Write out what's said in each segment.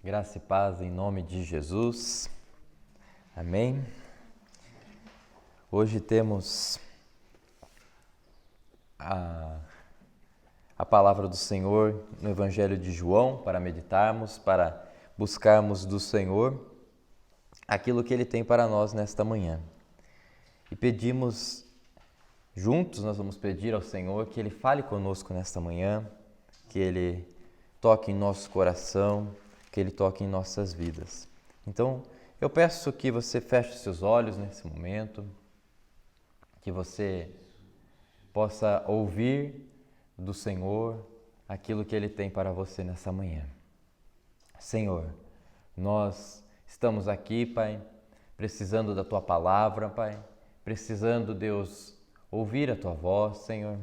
Graça e paz em nome de Jesus. Amém. Hoje temos a palavra do Senhor no Evangelho de João para meditarmos, para buscarmos do Senhor aquilo que Ele tem para nós nesta manhã. E pedimos, juntos nós vamos pedir ao Senhor que Ele fale conosco nesta manhã, que Ele toque em nosso coração, que Ele toque em nossas vidas. Então, eu peço que você feche seus olhos nesse momento, que você possa ouvir do Senhor aquilo que Ele tem para você nessa manhã. Senhor, nós estamos aqui, Pai, precisando da Tua palavra, Pai, precisando, Deus, ouvir a Tua voz, Senhor,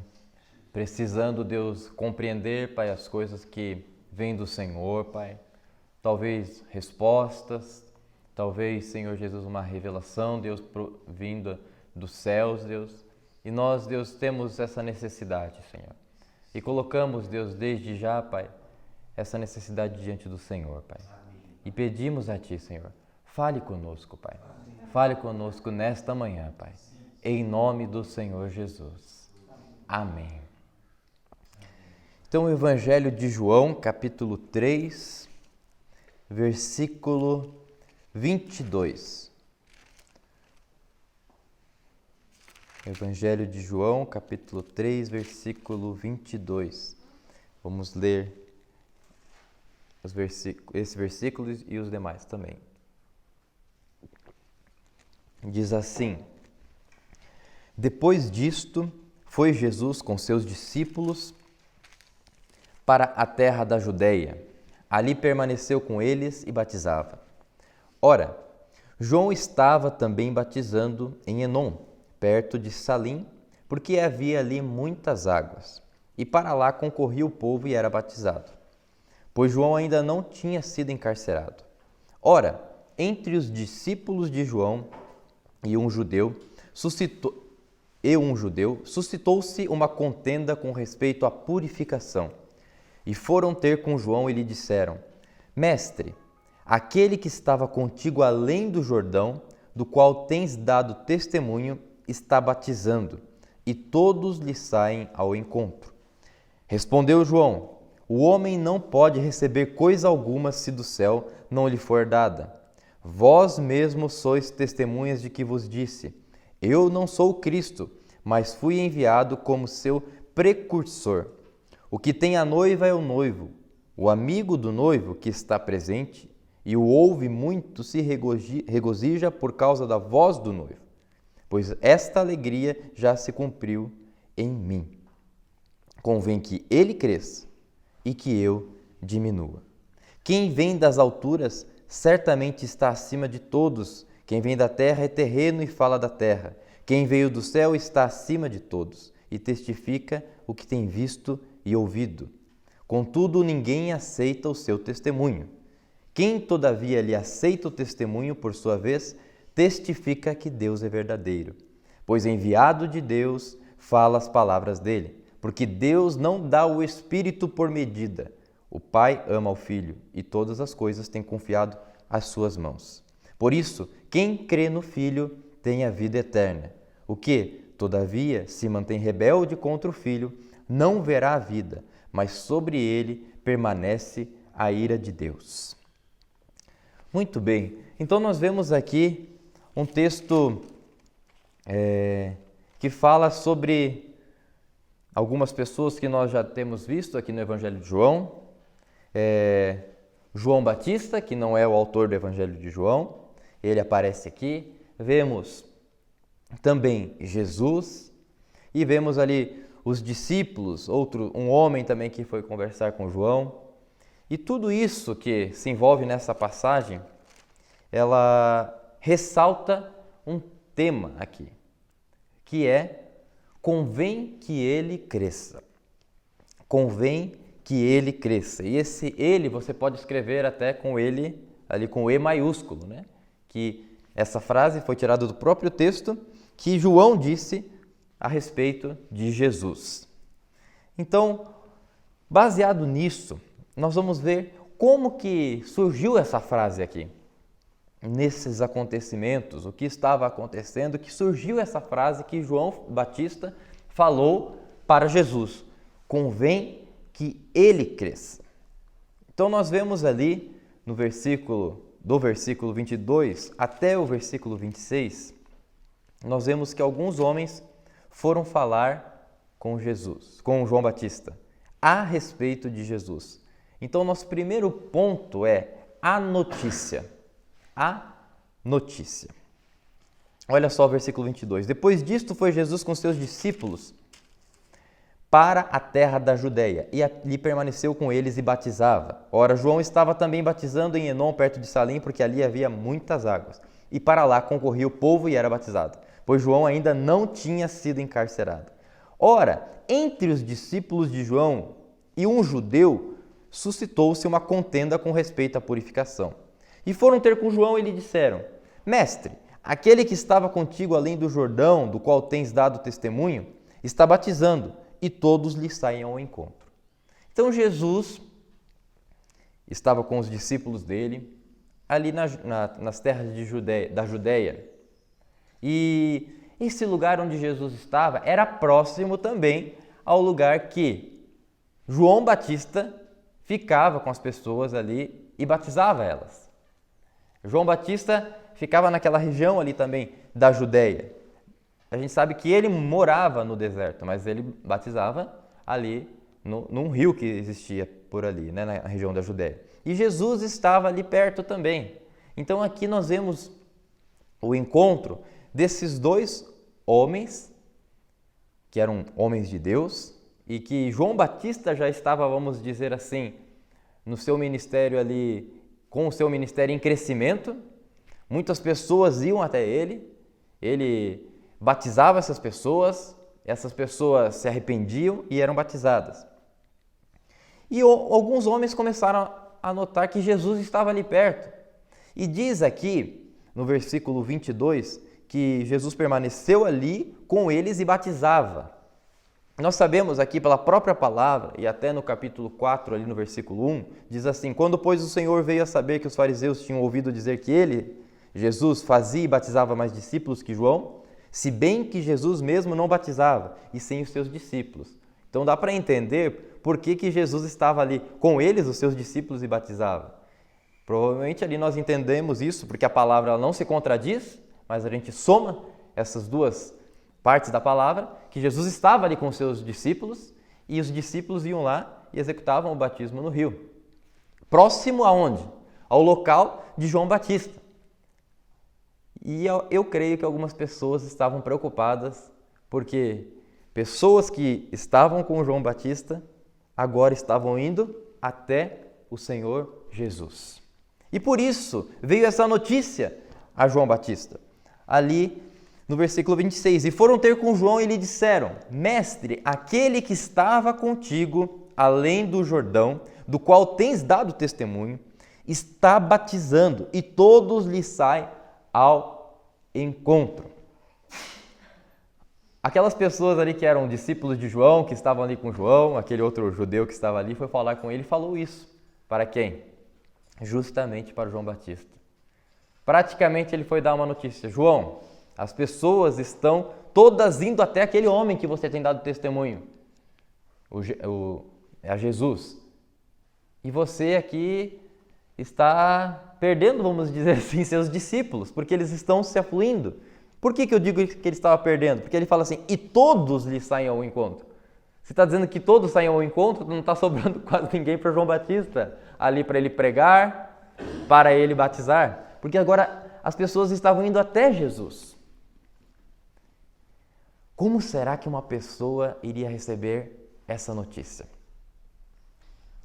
precisando, Deus, compreender, Pai, as coisas que vêm do Senhor, Pai, talvez respostas, talvez, Senhor Jesus, uma revelação, Deus, vinda dos céus, Deus. E nós, Deus, temos essa necessidade, Senhor. E colocamos, Deus, desde já, Pai, essa necessidade diante do Senhor, Pai. E pedimos a Ti, Senhor, fale conosco, Pai. Fale conosco nesta manhã, Pai. Em nome do Senhor Jesus. Amém. Então, o Evangelho de João, capítulo 3, versículo 22. Evangelho de João, capítulo 3, versículo 22. Vamos ler esse versículo e os demais também. Diz assim: Depois disto, foi Jesus com seus discípulos para a terra da Judeia. Ali permaneceu com eles e batizava. Ora, João estava também batizando em Enom, perto de Salim, porque havia ali muitas águas. E para lá concorria o povo e era batizado, pois João ainda não tinha sido encarcerado. Ora, entre os discípulos de João e um judeu, suscitou-se uma contenda com respeito à purificação. E foram ter com João e lhe disseram: Mestre, aquele que estava contigo além do Jordão, do qual tens dado testemunho, está batizando, e todos lhe saem ao encontro. Respondeu João: O homem não pode receber coisa alguma se do céu não lhe for dada. Vós mesmos sois testemunhas de que vos disse: Eu não sou o Cristo, mas fui enviado como seu precursor. O que tem a noiva é o noivo. O amigo do noivo que está presente e o ouve muito se regozija por causa da voz do noivo, pois esta alegria já se cumpriu em mim. Convém que ele cresça e que eu diminua. Quem vem das alturas certamente está acima de todos. Quem vem da terra é terreno e fala da terra. Quem veio do céu está acima de todos e testifica o que tem visto e ouvido. Contudo, ninguém aceita o seu testemunho. Quem, todavia, lhe aceita o testemunho, por sua vez, testifica que Deus é verdadeiro, pois enviado de Deus fala as palavras dele, porque Deus não dá o Espírito por medida. O Pai ama o Filho e todas as coisas tem confiado às suas mãos. Por isso, quem crê no Filho tem a vida eterna. O que, todavia, se mantém rebelde contra o Filho, não verá a vida, mas sobre ele permanece a ira de Deus. Muito bem, então nós vemos aqui um texto que fala sobre algumas pessoas que nós já temos visto aqui no Evangelho de João. João Batista, que não é o autor do Evangelho de João, ele aparece aqui. Vemos também Jesus e vemos ali os discípulos, um homem também que foi conversar com João. E tudo isso que se envolve nessa passagem, ela ressalta um tema aqui, que é: convém que ele cresça. Convém que ele cresça. E esse ele você pode escrever até com ele, ali com E maiúsculo, né? Que essa frase foi tirada do próprio texto que João disse a respeito de Jesus. Então, baseado nisso, nós vamos ver como que surgiu essa frase aqui? Nesses acontecimentos, o que estava acontecendo, que surgiu essa frase que João Batista falou para Jesus: convém que ele cresça. Então nós vemos ali no do versículo 22 até o versículo 26, nós vemos que alguns homens foram falar com Jesus, com João Batista, a respeito de Jesus. Então nosso primeiro ponto é a notícia. A notícia. Olha só o versículo 22. Depois disto foi Jesus com seus discípulos para a terra da Judeia, e ali permaneceu com eles e batizava. Ora, João estava também batizando em Enom, perto de Salim, porque ali havia muitas águas. E para lá concorria o povo e era batizado, pois João ainda não tinha sido encarcerado. Ora, entre os discípulos de João e um judeu, suscitou-se uma contenda com respeito à purificação. E foram ter com João e lhe disseram: Mestre, aquele que estava contigo além do Jordão, do qual tens dado testemunho, está batizando, e todos lhe saem ao encontro. Então Jesus estava com os discípulos dele, ali nas terras da Judéia. E esse lugar onde Jesus estava era próximo também ao lugar que João Batista ficava com as pessoas ali e batizava elas. João Batista ficava naquela região ali também da Judéia. A gente sabe que ele morava no deserto, mas ele batizava ali num rio que existia por ali, né, na região da Judéia. E Jesus estava ali perto também. Então aqui nós vemos o encontro desses dois homens, que eram homens de Deus, e que João Batista já estava, vamos dizer assim, no seu ministério ali, com o seu ministério em crescimento. Muitas pessoas iam até ele batizava essas pessoas se arrependiam e eram batizadas. E alguns homens começaram a notar que Jesus estava ali perto. E diz aqui, no versículo 22, que Jesus permaneceu ali com eles e batizava. Nós sabemos aqui pela própria palavra, e até no capítulo 4, ali no versículo 1, diz assim: Quando, pois, o Senhor veio a saber que os fariseus tinham ouvido dizer que ele, Jesus, fazia e batizava mais discípulos que João, se bem que Jesus mesmo não batizava, e sim os seus discípulos. Então dá para entender por que Jesus estava ali com eles, os seus discípulos, e batizava. Provavelmente ali nós entendemos isso, porque a palavra ela não se contradiz, mas a gente soma essas duas partes da palavra, que Jesus estava ali com os seus discípulos, e os discípulos iam lá e executavam o batismo no rio. Próximo aonde? Ao local de João Batista. E eu creio que algumas pessoas estavam preocupadas porque pessoas que estavam com João Batista agora estavam indo até o Senhor Jesus. E por isso veio essa notícia a João Batista. Ali no versículo 26, e foram ter com João e lhe disseram: Mestre, aquele que estava contigo além do Jordão, do qual tens dado testemunho, está batizando, e todos lhe saem ao encontro. Aquelas pessoas ali que eram discípulos de João, que estavam ali com João, aquele outro judeu que estava ali, foi falar com ele e falou isso. Para quem? Justamente para João Batista. Praticamente ele foi dar uma notícia: João, as pessoas estão todas indo até aquele homem que você tem dado testemunho, a Jesus. E você aqui está perdendo, vamos dizer assim, seus discípulos, porque eles estão se afluindo. Por que eu digo que ele estava perdendo? Porque ele fala assim: e todos lhe saem ao encontro. Você está dizendo que todos saem ao encontro, não está sobrando quase ninguém para João Batista ali para ele pregar, para ele batizar. Porque agora as pessoas estavam indo até Jesus. Como será que uma pessoa iria receber essa notícia?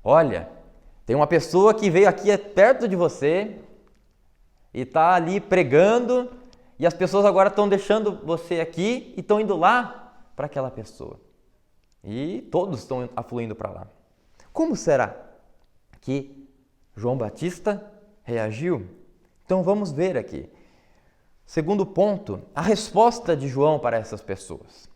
Olha, tem uma pessoa que veio aqui perto de você e está ali pregando, e as pessoas agora estão deixando você aqui e estão indo lá para aquela pessoa. E todos estão afluindo para lá. Como será que João Batista reagiu? Então vamos ver aqui. Segundo ponto, a resposta de João para essas pessoas.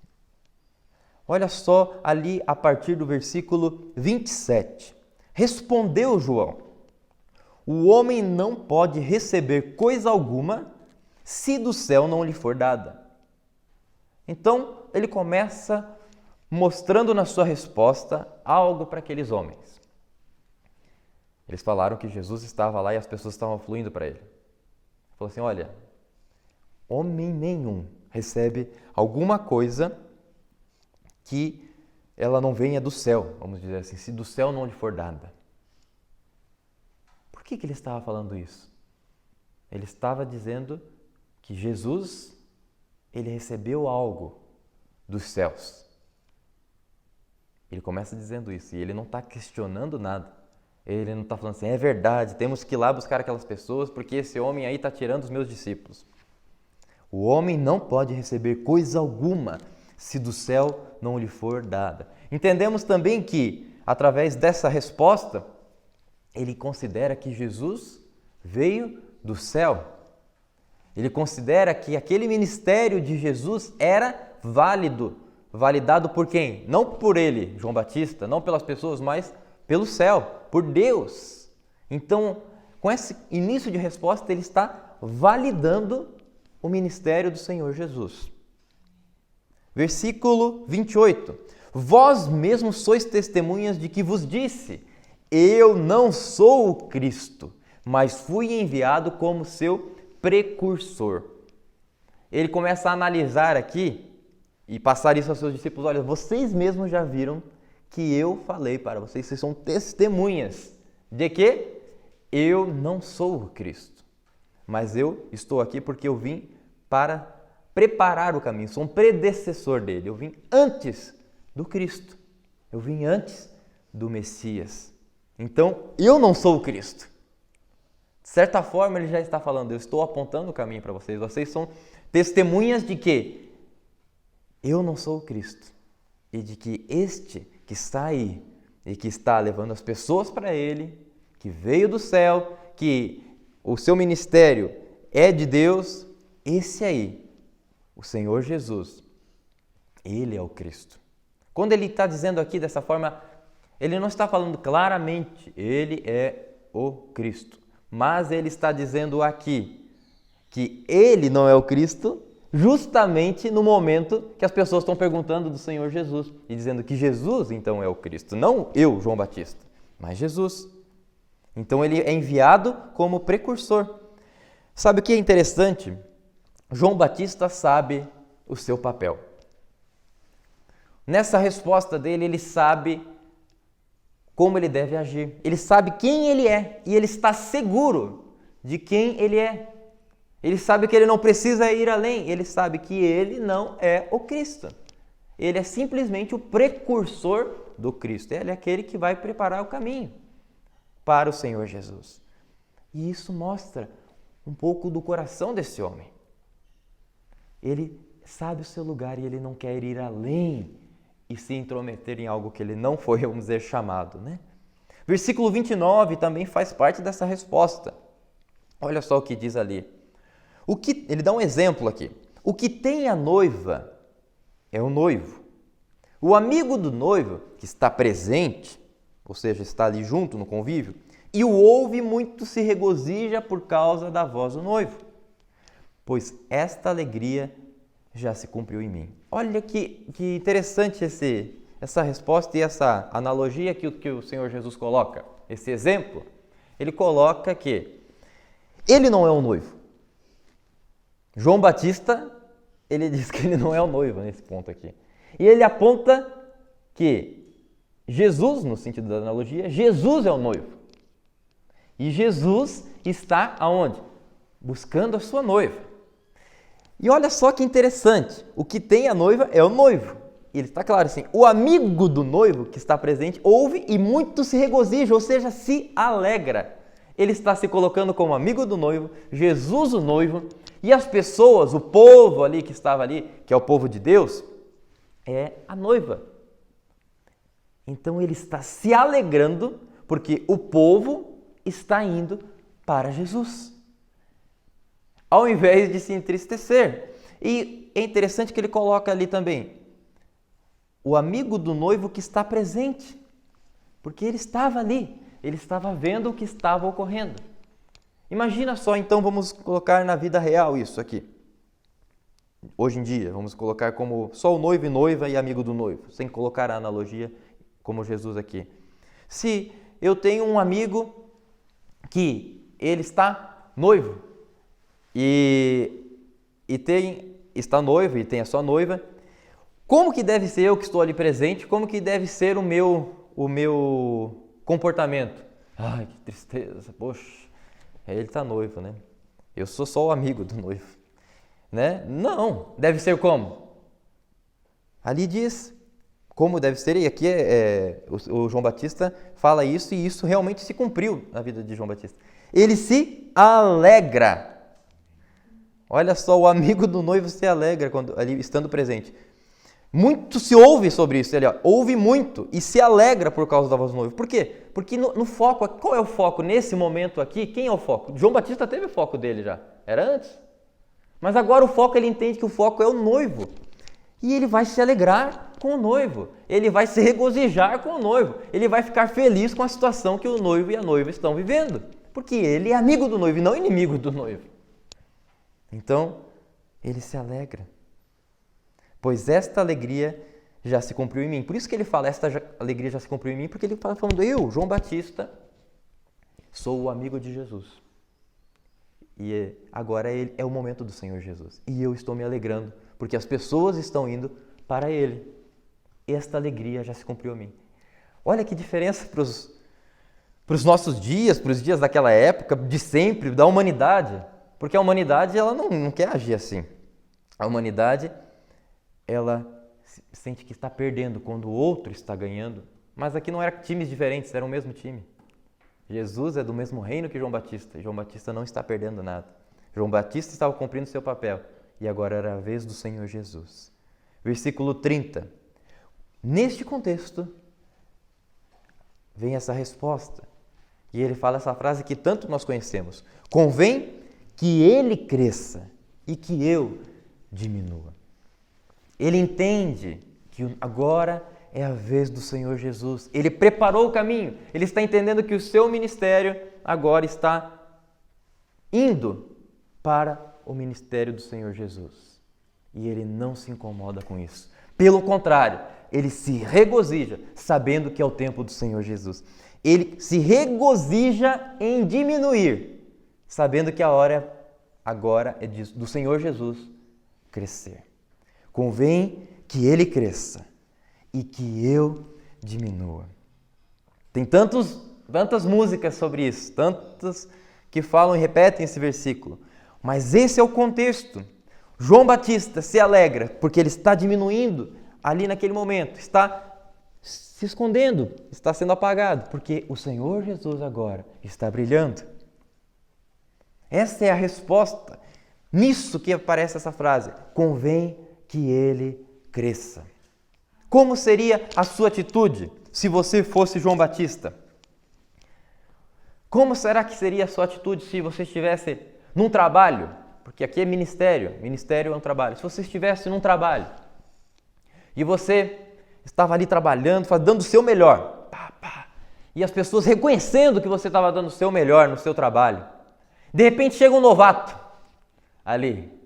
Olha só ali a partir do versículo 27. Respondeu João: o homem não pode receber coisa alguma se do céu não lhe for dada. Então, ele começa mostrando na sua resposta algo para aqueles homens. Eles falaram que Jesus estava lá e as pessoas estavam fluindo para ele. Ele falou assim, olha, homem nenhum recebe alguma coisa que ela não venha do céu, vamos dizer assim, se do céu não lhe for dada. Por que ele estava falando isso? Ele estava dizendo que Jesus, ele recebeu algo dos céus. Ele começa dizendo isso e ele não está questionando nada. Ele não está falando assim, é verdade, temos que ir lá buscar aquelas pessoas porque esse homem aí está tirando os meus discípulos. O homem não pode receber coisa alguma se do céu não lhe for dada. Entendemos também que, através dessa resposta, ele considera que Jesus veio do céu. Ele considera que aquele ministério de Jesus era válido. Validado por quem? Não por ele, João Batista, não pelas pessoas, mas pelo céu, por Deus. Então, com esse início de resposta, ele está validando o ministério do Senhor Jesus. Versículo 28. Vós mesmos sois testemunhas de que vos disse, eu não sou o Cristo, mas fui enviado como seu precursor. Ele começa a analisar aqui e passar isso aos seus discípulos. Olha, vocês mesmos já viram que eu falei para vocês, vocês são testemunhas de que eu não sou o Cristo, mas eu estou aqui porque eu vim para preparar o caminho, sou um predecessor dele, eu vim antes do Cristo, eu vim antes do Messias. Então, eu não sou o Cristo. De certa forma, ele já está falando, eu estou apontando o caminho para vocês, vocês são testemunhas de que eu não sou o Cristo e de que este que está aí e que está levando as pessoas para ele, que veio do céu, que o seu ministério é de Deus, esse aí, o Senhor Jesus, ele é o Cristo. Quando ele está dizendo aqui dessa forma, ele não está falando claramente, ele é o Cristo, mas ele está dizendo aqui que ele não é o Cristo, justamente no momento que as pessoas estão perguntando do Senhor Jesus e dizendo que Jesus então é o Cristo, não eu, João Batista, mas Jesus. Então ele é enviado como precursor. Sabe o que é interessante? João Batista sabe o seu papel. Nessa resposta dele, ele sabe como ele deve agir. Ele sabe quem ele é e ele está seguro de quem ele é. Ele sabe que ele não precisa ir além, ele sabe que ele não é o Cristo. Ele é simplesmente o precursor do Cristo. Ele é aquele que vai preparar o caminho para o Senhor Jesus. E isso mostra um pouco do coração desse homem. Ele sabe o seu lugar e ele não quer ir além e se intrometer em algo que ele não foi, vamos dizer, chamado, né? Versículo 29 também faz parte dessa resposta. Olha só o que diz ali. Ele dá um exemplo aqui. O que tem a noiva é o noivo. O amigo do noivo, que está presente, ou seja, está ali junto no convívio, e o ouve muito se regozija por causa da voz do noivo, pois esta alegria já se cumpriu em mim. Olha que interessante essa resposta e essa analogia que o Senhor Jesus coloca, esse exemplo. Ele coloca que ele não é o noivo. João Batista, ele diz que ele não é o noivo nesse ponto aqui. E ele aponta que Jesus, no sentido da analogia, Jesus é o noivo. E Jesus está aonde? Buscando a sua noiva. E olha só que interessante, o que tem a noiva é o noivo. E ele está claro assim, o amigo do noivo que está presente ouve e muito se regozija, ou seja, se alegra. Ele está se colocando como amigo do noivo, Jesus o noivo, e as pessoas, o povo ali que estava ali, que é o povo de Deus, é a noiva. Então ele está se alegrando porque o povo está indo para Jesus, ao invés de se entristecer. E é interessante que ele coloca ali também o amigo do noivo que está presente, porque ele estava ali, ele estava vendo o que estava ocorrendo. Imagina só, então, vamos colocar na vida real isso aqui. Hoje em dia, vamos colocar como só o noivo e noiva e amigo do noivo, sem colocar a analogia como Jesus aqui. Se eu tenho um amigo que ele está noivo está noivo e tem a sua noiva, como que deve ser eu que estou ali presente? Como que deve ser o meu comportamento? Ai, que tristeza, poxa, ele está noivo, né? Eu sou só o amigo do noivo, né? Não, deve ser como? Ali diz como deve ser, e aqui o João Batista fala isso, e isso realmente se cumpriu na vida de João Batista. Ele se alegra. Olha só, o amigo do noivo se alegra ali estando presente. Muito se ouve sobre isso, ele ouve muito e se alegra por causa da voz do noivo. Por quê? Porque no foco, qual é o foco nesse momento aqui? Quem é o foco? João Batista teve o foco dele já, era antes. Mas agora o foco, ele entende que o foco é o noivo. E ele vai se alegrar com o noivo, ele vai se regozijar com o noivo, ele vai ficar feliz com a situação que o noivo e a noiva estão vivendo. Porque ele é amigo do noivo e não inimigo do noivo. Então, ele se alegra. Pois esta alegria já se cumpriu em mim. Por isso que ele fala, esta alegria já se cumpriu em mim, porque ele fala falando, eu, João Batista, sou o amigo de Jesus. E agora é o momento do Senhor Jesus. E eu estou me alegrando, porque as pessoas estão indo para Ele. Esta alegria já se cumpriu em mim. Olha que diferença para os nossos dias, para os dias daquela época, de sempre, da humanidade. Porque a humanidade, ela não quer agir assim. A humanidade, ela sente que está perdendo quando o outro está ganhando. Mas aqui não eram times diferentes, era o mesmo time. Jesus é do mesmo reino que João Batista. E João Batista não está perdendo nada. João Batista estava cumprindo seu papel. E agora era a vez do Senhor Jesus. Versículo 30. Neste contexto, vem essa resposta. E ele fala essa frase que tanto nós conhecemos. Convém que ele cresça e que eu diminua. Ele entende que agora é a vez do Senhor Jesus. Ele preparou o caminho. Ele está entendendo que o seu ministério agora está indo para o ministério do Senhor Jesus. E ele não se incomoda com isso. Pelo contrário, ele se regozija sabendo que é o tempo do Senhor Jesus. Ele se regozija em diminuir, sabendo que a hora agora é do Senhor Jesus crescer. Convém que ele cresça e que eu diminua. Tem tantas músicas sobre isso, tantas que falam e repetem esse versículo. Mas esse é o contexto. João Batista se alegra porque ele está diminuindo ali naquele momento, está se escondendo, está sendo apagado, porque o Senhor Jesus agora está brilhando. Essa é a resposta. Nisso que aparece essa frase, convém que ele cresça. Como seria a sua atitude se você fosse João Batista? Como será que seria a sua atitude se você estivesse num trabalho? Porque aqui é ministério é um trabalho. Se você estivesse num trabalho e você estava ali trabalhando, dando o seu melhor, e as pessoas reconhecendo que você estava dando o seu melhor no seu trabalho, de repente chega um novato ali.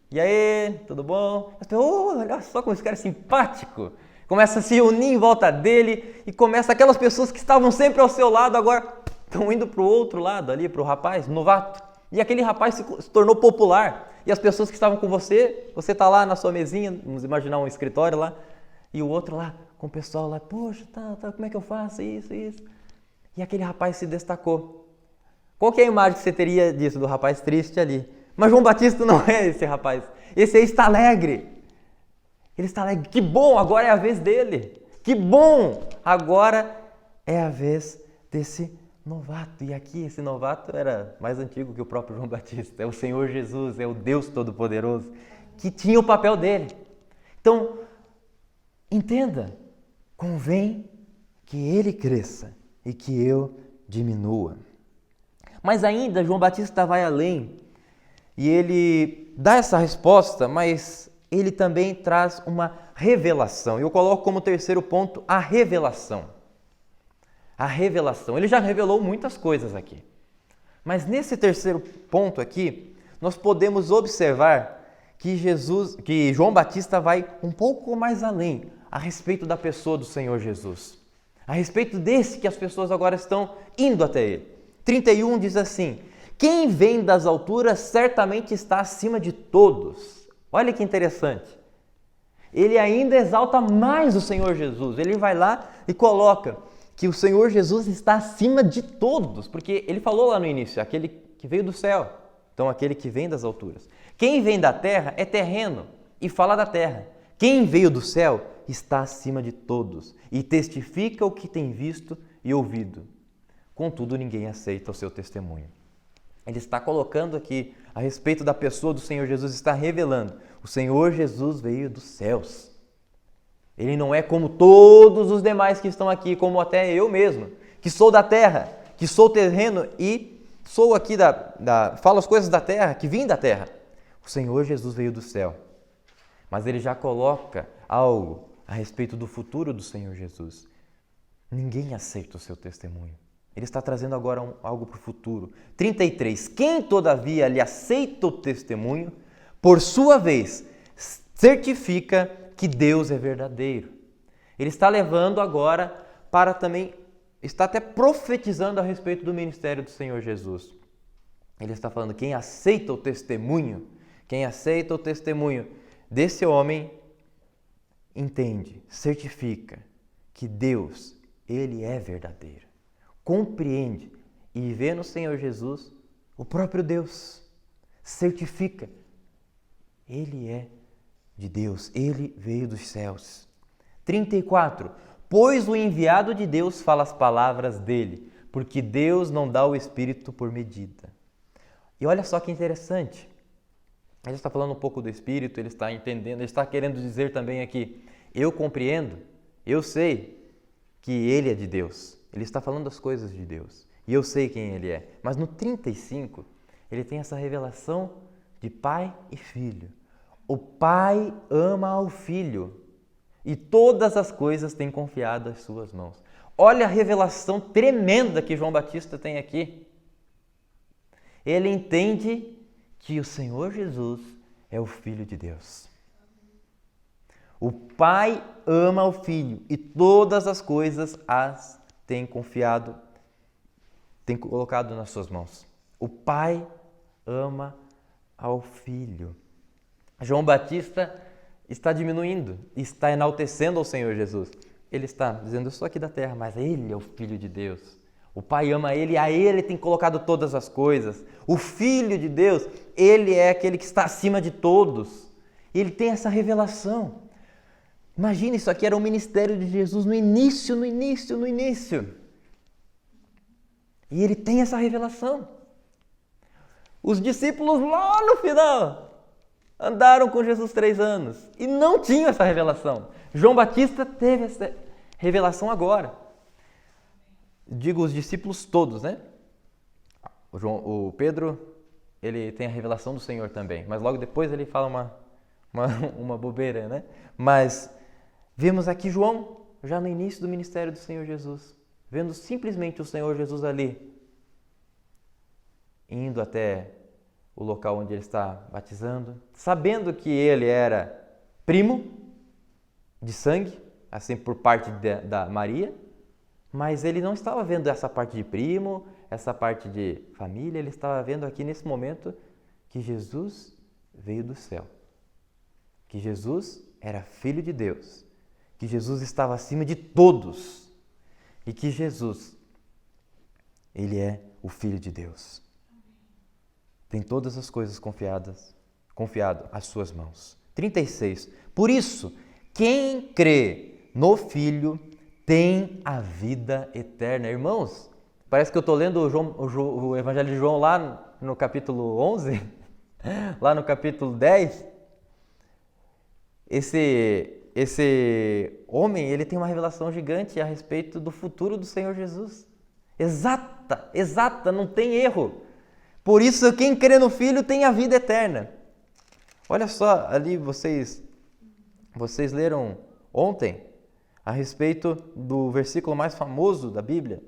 E aí, tudo bom? As pessoas, olha só como esse cara é simpático. Começa a se unir em volta dele e começa aquelas pessoas que estavam sempre ao seu lado, agora estão indo para o outro lado ali, para o rapaz, novato. E aquele rapaz se tornou popular. E as pessoas que estavam com você está lá na sua mesinha, vamos imaginar um escritório lá, e o outro lá, com o pessoal lá, poxa, como é que eu faço isso? E aquele rapaz se destacou. Qual que é a imagem que você teria disso, do rapaz triste ali? Mas João Batista não é esse rapaz. Esse aí está alegre. Ele está alegre. Que bom, agora é a vez dele. Que bom, agora é a vez desse novato. E aqui esse novato era mais antigo que o próprio João Batista. É o Senhor Jesus, é o Deus Todo-Poderoso, que tinha o papel dele. Então, entenda, convém que ele cresça e que eu diminua. Mas ainda João Batista vai além e ele dá essa resposta, mas ele também traz uma revelação. Eu coloco como terceiro ponto a revelação. A revelação. Ele já revelou muitas coisas aqui, Mas nesse terceiro ponto aqui, nós podemos observar que João Batista vai um pouco mais além a respeito da pessoa do Senhor Jesus. A respeito desse que as pessoas agora estão indo até ele. 31 diz assim: quem vem das alturas certamente está acima de todos. Olha que interessante. Ele ainda exalta mais o Senhor Jesus. Ele vai lá e coloca que o Senhor Jesus está acima de todos, porque ele falou lá no início, aquele que veio do céu, então aquele que vem das alturas. Quem vem da terra é terreno e fala da terra. Quem veio do céu está acima de todos e testifica o que tem visto e ouvido. Contudo, ninguém aceita o seu testemunho. Ele está colocando aqui a respeito da pessoa do Senhor Jesus, está revelando. O Senhor Jesus veio dos céus. Ele não é como todos os demais que estão aqui, como até eu mesmo, que sou da terra, que sou terreno e sou aqui falo as coisas da terra, que vim da terra. O Senhor Jesus veio do céu. Mas ele já coloca algo a respeito do futuro do Senhor Jesus. Ninguém aceita o seu testemunho. Ele está trazendo agora algo para o futuro. 33. Quem, todavia, lhe aceita o testemunho, por sua vez, certifica que Deus é verdadeiro. Ele está levando agora para também, está até profetizando a respeito do ministério do Senhor Jesus. Ele está falando, quem aceita o testemunho desse homem, entende, certifica que Deus, Ele é verdadeiro. Compreende e vê no Senhor Jesus o próprio Deus. Certifica, Ele é de Deus, Ele veio dos céus. 34. Pois o enviado de Deus fala as palavras dele, porque Deus não dá o Espírito por medida. E olha só que interessante. Ele está falando um pouco do Espírito, ele está entendendo, ele está querendo dizer também aqui, eu compreendo, eu sei que Ele é de Deus. Ele está falando das coisas de Deus. E eu sei quem Ele é. Mas no 35, ele tem essa revelação de pai e filho. O pai ama ao filho e todas as coisas têm confiado às suas mãos. Olha a revelação tremenda que João Batista tem aqui. Ele entende que o Senhor Jesus é o Filho de Deus. O pai ama o filho e todas as coisas as tem confiado, tem colocado nas suas mãos. O pai ama ao filho. João Batista está diminuindo, está enaltecendo ao Senhor Jesus. Ele está dizendo, eu sou aqui da terra, mas Ele é o Filho de Deus. O Pai ama Ele e a Ele tem colocado todas as coisas. O Filho de Deus, Ele é aquele que está acima de todos. Ele tem essa revelação. Imagina, isso aqui era o ministério de Jesus no início. E Ele tem essa revelação. Os discípulos lá no final andaram com Jesus 3 anos e não tinham essa revelação. João Batista teve essa revelação agora. Digo os discípulos todos, né? O Pedro, ele tem a revelação do Senhor também, mas logo depois ele fala uma bobeira, né? Mas vemos aqui João, já no início do ministério do Senhor Jesus, vendo simplesmente o Senhor Jesus ali, indo até o local onde ele está batizando, sabendo que ele era primo de sangue, assim por parte da Maria, mas ele não estava vendo essa parte de primo, essa parte de família, ele estava vendo aqui nesse momento que Jesus veio do céu, que Jesus era Filho de Deus, que Jesus estava acima de todos e que Jesus, Ele é o Filho de Deus. Tem todas as coisas confiado às suas mãos. 36. Por isso, quem crê no Filho tem a vida eterna. Irmãos, parece que eu estou lendo o Evangelho de João lá no capítulo 11, lá no capítulo 10. Esse homem, ele tem uma revelação gigante a respeito do futuro do Senhor Jesus. Exata, não tem erro. Por isso, quem crê no Filho tem a vida eterna. Olha só, ali vocês leram ontem a respeito do versículo mais famoso da Bíblia,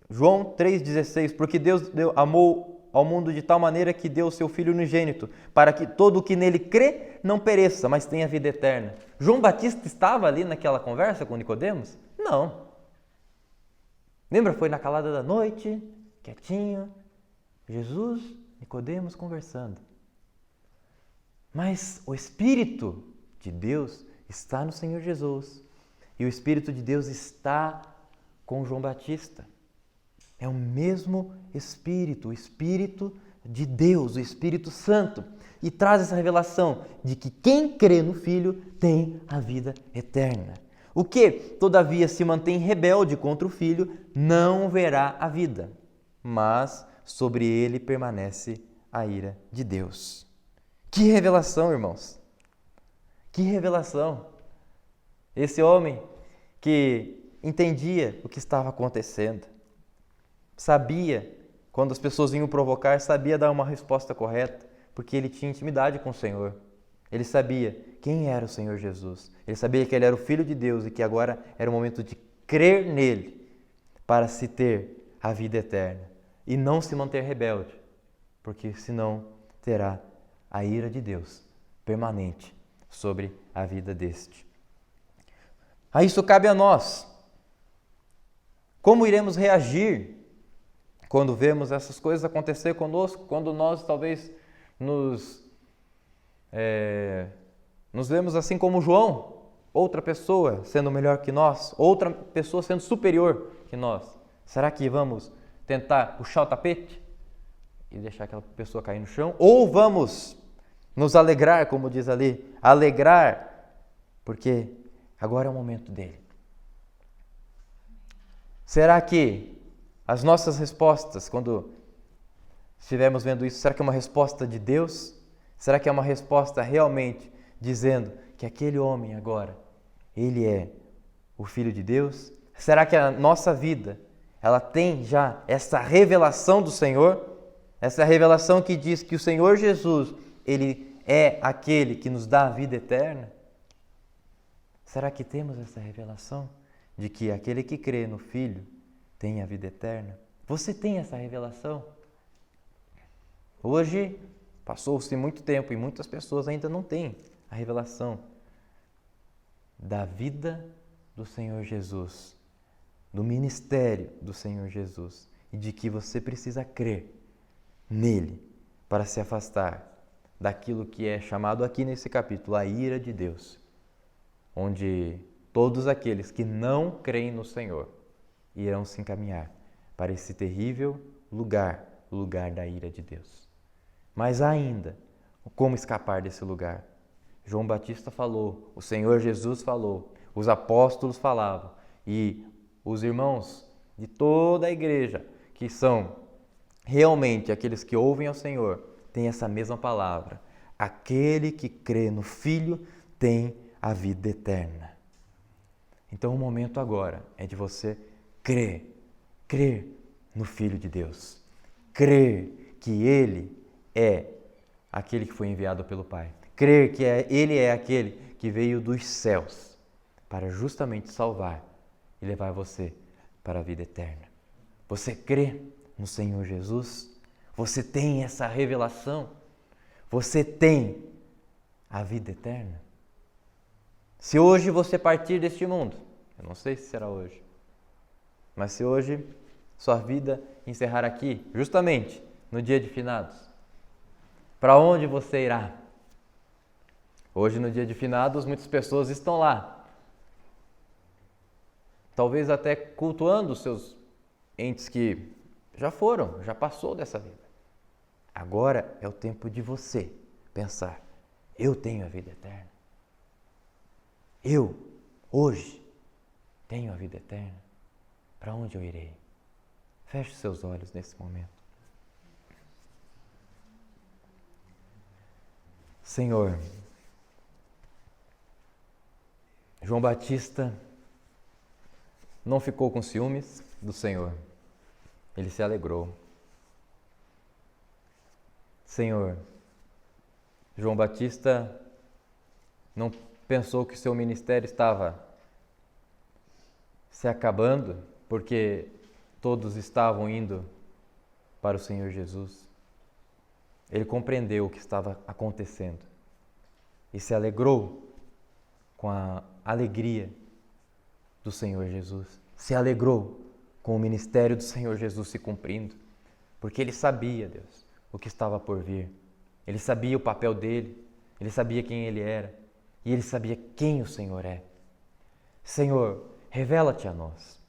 João 3,16, porque Deus amou ao mundo de tal maneira que deu o seu Filho unigênito, para que todo o que nele crê não pereça, mas tenha vida eterna. João Batista estava ali naquela conversa com Nicodemos? Não. Lembra? Foi na calada da noite, quietinho, Jesus, Nicodemos conversando. Mas o Espírito de Deus está no Senhor Jesus. E o Espírito de Deus está com João Batista. É o mesmo Espírito, o Espírito de Deus, o Espírito Santo. E traz essa revelação de que quem crê no Filho tem a vida eterna. O que, todavia, se mantém rebelde contra o Filho, não verá a vida, mas sobre ele permanece a ira de Deus. Que revelação, irmãos! Que revelação! Esse homem que entendia o que estava acontecendo, sabia, quando as pessoas vinham provocar, sabia dar uma resposta correta, porque ele tinha intimidade com o Senhor. Ele sabia quem era o Senhor Jesus. Ele sabia que ele era o Filho de Deus e que agora era o momento de crer nele para se ter a vida eterna e não se manter rebelde, porque senão terá a ira de Deus permanente sobre a vida deste. A isso cabe a nós. Como iremos reagir quando vemos essas coisas acontecer conosco, quando nós talvez nos vemos assim como João, outra pessoa sendo melhor que nós, outra pessoa sendo superior que nós? Será que vamos tentar puxar o tapete e deixar aquela pessoa cair no chão? Ou vamos nos alegrar, como diz ali, alegrar, porque agora é o momento dele? Será que as nossas respostas, quando estivermos vendo isso, será que é uma resposta de Deus? Será que é uma resposta realmente dizendo que aquele homem agora, ele é o Filho de Deus? Será que a nossa vida, ela tem já essa revelação do Senhor? Essa revelação que diz que o Senhor Jesus, ele é aquele que nos dá a vida eterna? Será que temos essa revelação de que aquele que crê no Filho tem a vida eterna? Você tem essa revelação? Hoje, passou-se muito tempo e muitas pessoas ainda não têm a revelação da vida do Senhor Jesus, do ministério do Senhor Jesus e de que você precisa crer nele para se afastar daquilo que é chamado aqui nesse capítulo a ira de Deus, onde todos aqueles que não creem no Senhor irão se encaminhar para esse terrível lugar, o lugar da ira de Deus. Mas ainda, como escapar desse lugar? João Batista falou, o Senhor Jesus falou, os apóstolos falavam e os irmãos de toda a igreja, que são realmente aqueles que ouvem ao Senhor, têm essa mesma palavra. Aquele que crê no Filho tem a vida eterna. Então o momento agora é de você crer no Filho de Deus, crer que Ele é aquele que foi enviado pelo Pai, crer que Ele é aquele que veio dos céus para justamente salvar e levar você para a vida eterna. Você crê no Senhor Jesus? Você tem essa revelação? Você tem a vida eterna? Se hoje você partir deste mundo, eu não sei se será hoje, mas se hoje sua vida encerrar aqui, justamente no dia de finados, para onde você irá? Hoje, no dia de finados, muitas pessoas estão lá, talvez até cultuando os seus entes que já foram, já passou dessa vida. Agora é o tempo de você pensar, eu tenho a vida eterna. Eu, hoje, tenho a vida eterna. Para onde eu irei? Feche seus olhos nesse momento. Senhor, João Batista não ficou com ciúmes do Senhor. Ele se alegrou. Senhor, João Batista não pensou que seu ministério estava se acabando, porque todos estavam indo para o Senhor Jesus, ele compreendeu o que estava acontecendo e se alegrou com a alegria do Senhor Jesus. Se alegrou com o ministério do Senhor Jesus se cumprindo, porque ele sabia, Deus, o que estava por vir. Ele sabia o papel dele, ele sabia quem ele era e ele sabia quem o Senhor é. Senhor, revela-te a nós.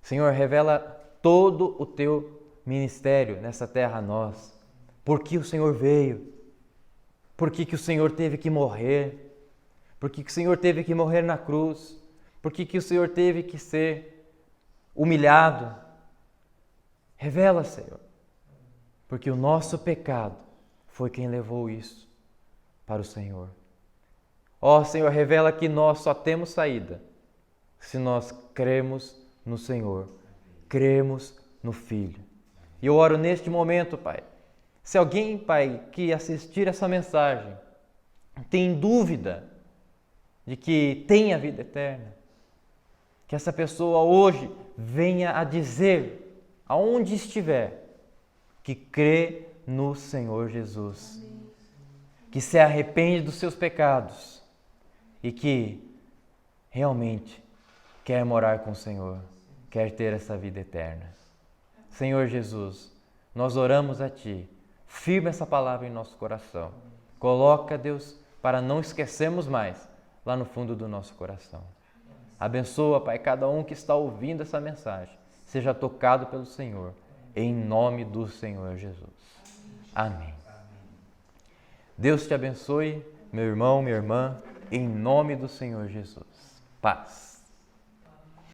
Senhor, revela todo o teu ministério nessa terra a nós. Por que o Senhor veio? Por que o Senhor teve que morrer? Por que o Senhor teve que morrer na cruz? Por que o Senhor teve que ser humilhado? Revela, Senhor, porque o nosso pecado foi quem levou isso para o Senhor. Ó Senhor, revela que nós só temos saída se nós cremos no Senhor, cremos no Filho. E eu oro neste momento, Pai, se alguém, Pai, que assistir essa mensagem tem dúvida de que tem a vida eterna, que essa pessoa hoje venha a dizer, aonde estiver, que crê no Senhor Jesus, que se arrepende dos seus pecados e que realmente quer morar com o Senhor, quer ter essa vida eterna. Senhor Jesus, nós oramos a Ti, firma essa palavra em nosso coração. Coloca, Deus, para não esquecermos mais lá no fundo do nosso coração. Abençoa, Pai, cada um que está ouvindo essa mensagem. Seja tocado pelo Senhor, em nome do Senhor Jesus. Amém. Deus te abençoe, meu irmão, minha irmã, em nome do Senhor Jesus. Paz.